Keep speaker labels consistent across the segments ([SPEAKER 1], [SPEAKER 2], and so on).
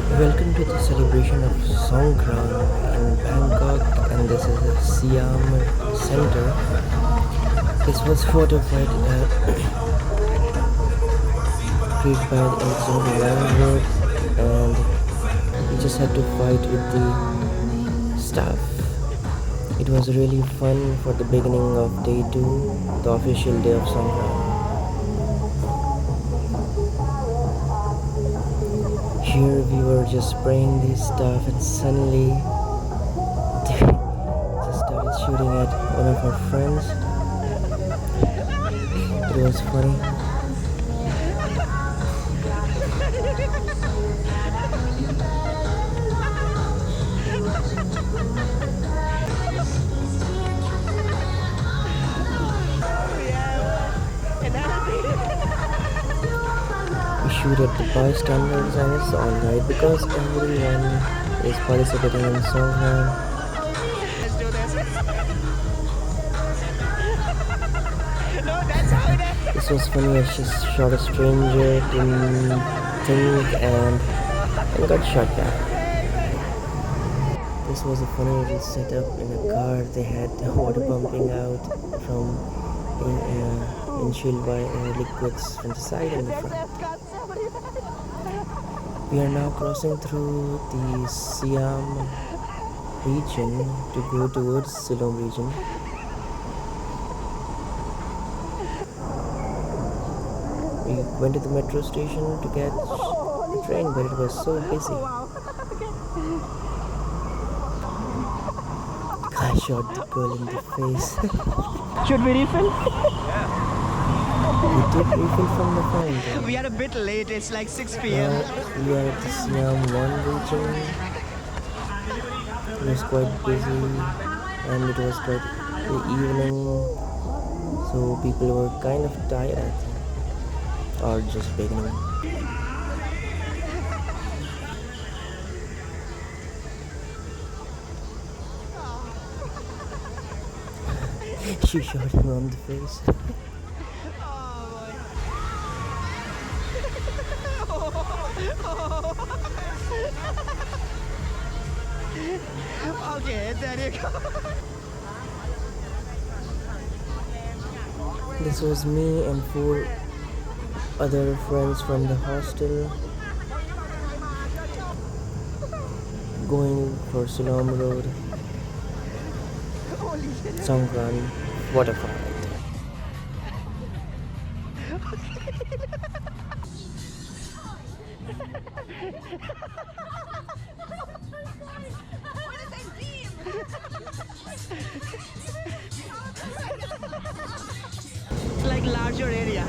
[SPEAKER 1] Welcome to the celebration of Songkran in Bangkok, and this is the Siam Center. This was fortified created by the Silom Road, and we just had to fight with the staff. It was really fun for the beginning of day 2, the official day of Songkran. Here we were just spraying these stuff, and suddenly they just started shooting at one of our friends. It was funny. We shoot at the bystanders, and it's alright because everyone is participating in Songkran. This was funny. I just shot a stranger, didn't think, and got shot back. This was a funny little setup in a car. They had the water pumping out from windshield by liquids from the side and the front. We are now crossing through the Siam region to go towards Silom region. We went to the metro station to catch the train, but it was so busy. I shot the girl in the face.
[SPEAKER 2] Should we refill?
[SPEAKER 1] We did refill from the fountain.
[SPEAKER 2] We are a bit late, it's like 6 p.m.
[SPEAKER 1] We are at the Siam 1 region. It was quite busy and it was quite the evening, so people were kind of tired, I think, or just beginning. She shot him on the face.
[SPEAKER 2] Okay, there you go.
[SPEAKER 1] This was me and 4 other friends from the hostel going for Silom Road, Songkran waterfall.
[SPEAKER 2] It's like larger area.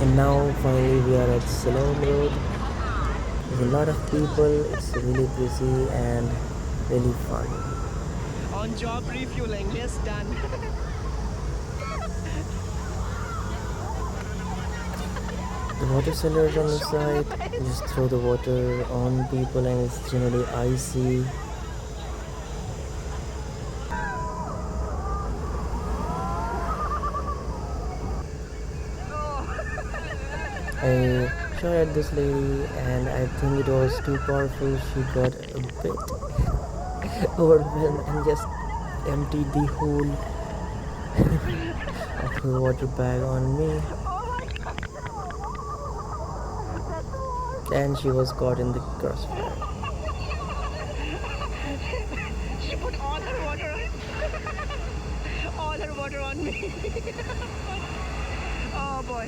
[SPEAKER 1] And now finally we are at Silom Road. There's a lot of people, it's really busy and really fun.
[SPEAKER 2] On job refueling, yes, done.
[SPEAKER 1] The water cellars on the side, you just throw the water on people and it's generally icy. I shot at this lady and I think it was too powerful. She got a bit overwhelmed and just emptied the whole of her water bag on me. And she was caught in the crossfire.
[SPEAKER 2] She put all her water on me. Oh boy.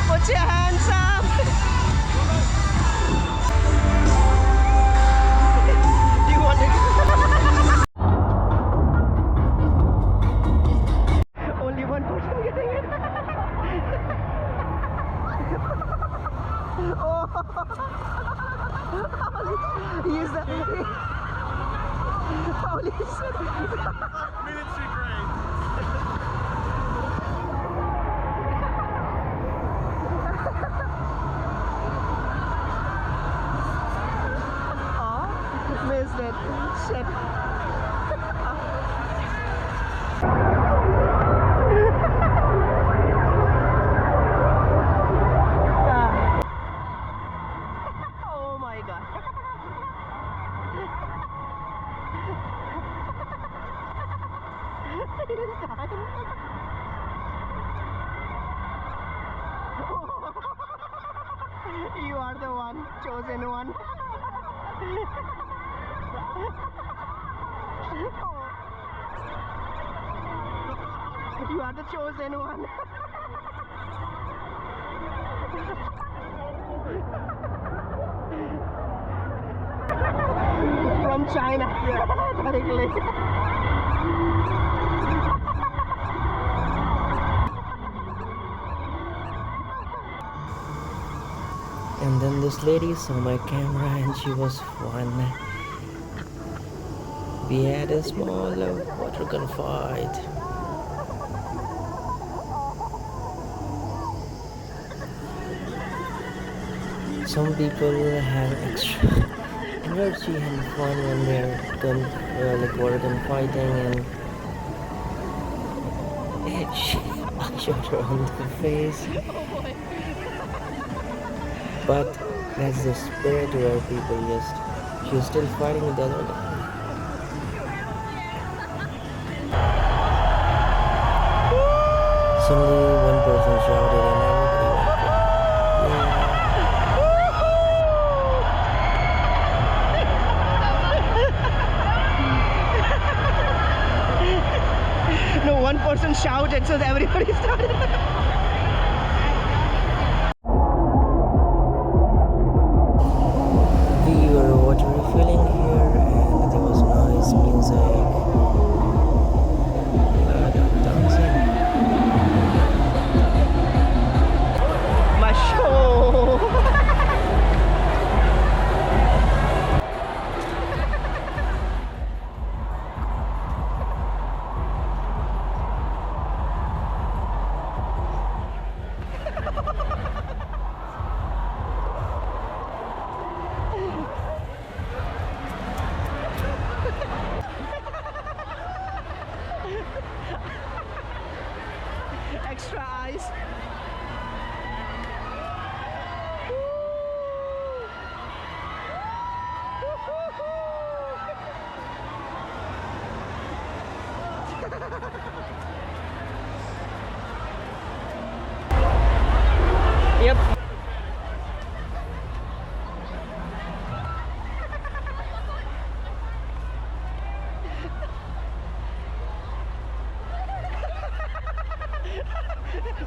[SPEAKER 2] Put your hands up. Do you want to? Only one person getting it. Oh. He's the holy shit. Military grade. shit, shit. Oh my god. You are the one, chosen one. You are the chosen one. From China, directly.
[SPEAKER 1] And then this lady saw my camera and she was fun. We had a small water gun fight. Some people have extra energy and fun when they're like water gun fighting, and I shot her on the face. But that's the spirit where people she was still fighting with the other guy. Suddenly one person shouted and everybody went,
[SPEAKER 2] No, one person shouted, so everybody started.
[SPEAKER 1] we were water refilling here and there was nice music. Lot of dancing.
[SPEAKER 2] My show. Extra ice. Yep.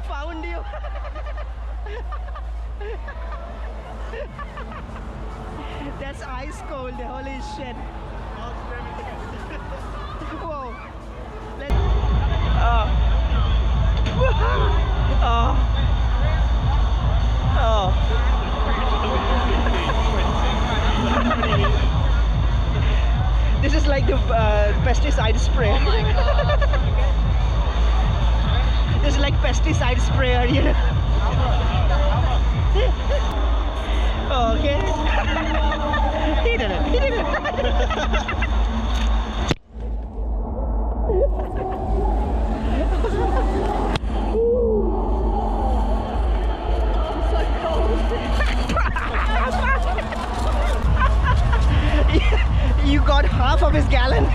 [SPEAKER 2] Found you. That's ice cold, holy shit. Whoa. Let's... Oh. Oh. Oh. This is like the pesticide spray. Oh my god. This is like pesticide sprayer, you know. Okay. He did it. He did it. You got half of his gallon.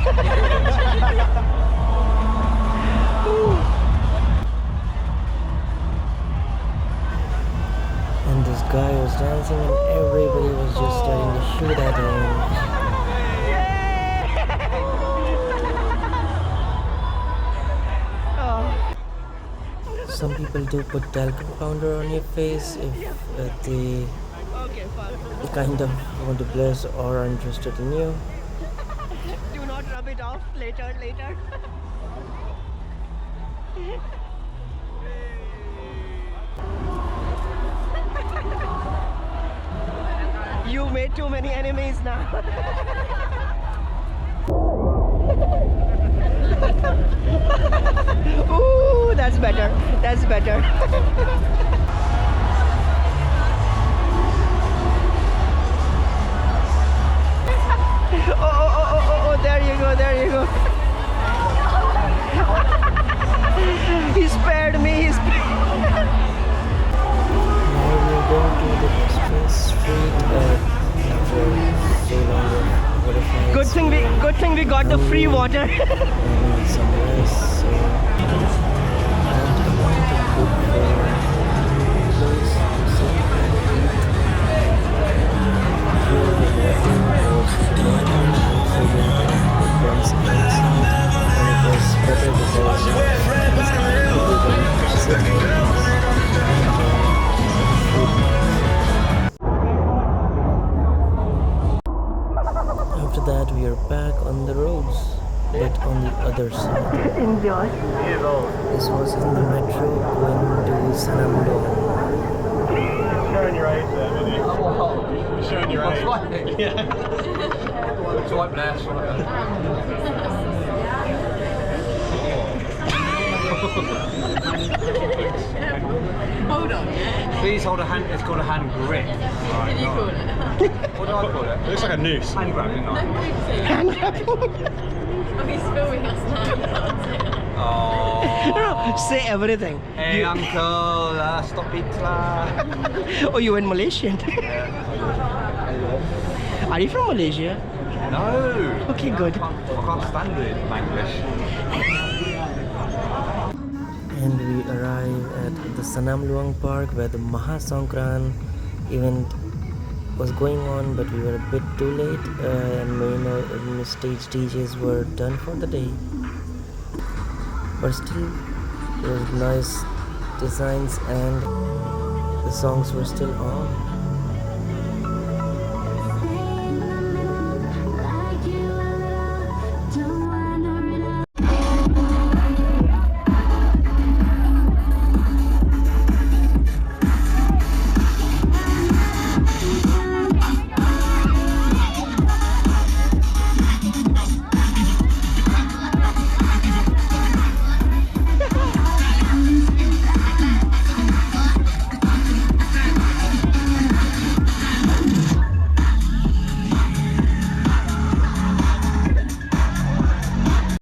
[SPEAKER 1] And this guy was dancing and everybody was just starting to shoot at him. Some people do put talcum powder on your face if they kind of want to bless or are interested in you.
[SPEAKER 2] Do not rub it off later. You made too many enemies now. Ooh, that's better. That's better. Oh, got the free water.
[SPEAKER 1] and some rice. So, and I wanted to look for a place to sit and eat. Here the water was warm and fragrant and once outside, and it was better because it was able to sit and enjoy some food. After that, we are back on the roads, but on the other side.
[SPEAKER 2] Enjoy.
[SPEAKER 1] This was in the metro going to Sanam Luang.
[SPEAKER 3] Showing your age there, isn't it? You're showing your age. Yeah.
[SPEAKER 4] Swipe there, swipe
[SPEAKER 5] Hold on.
[SPEAKER 4] Please hold a hand, it's called a hand grip.
[SPEAKER 5] What do you call it?
[SPEAKER 4] What do I call it?
[SPEAKER 3] It looks like a noose.
[SPEAKER 4] Hand grab, didn't I?
[SPEAKER 5] Oh, he's filming us now.
[SPEAKER 4] Oh.
[SPEAKER 2] Say everything.
[SPEAKER 4] Hey uncle, stop it lah.
[SPEAKER 2] Oh, you in Malaysian? Are you from Malaysia?
[SPEAKER 4] No.
[SPEAKER 2] Okay, good.
[SPEAKER 4] I can't stand it in English.
[SPEAKER 1] And we arrive at the Sanam Luang Park where the Songkran event was going on, but we were a bit too late and main stage DJs were done for the day. But still, there was nice designs and the songs were still on.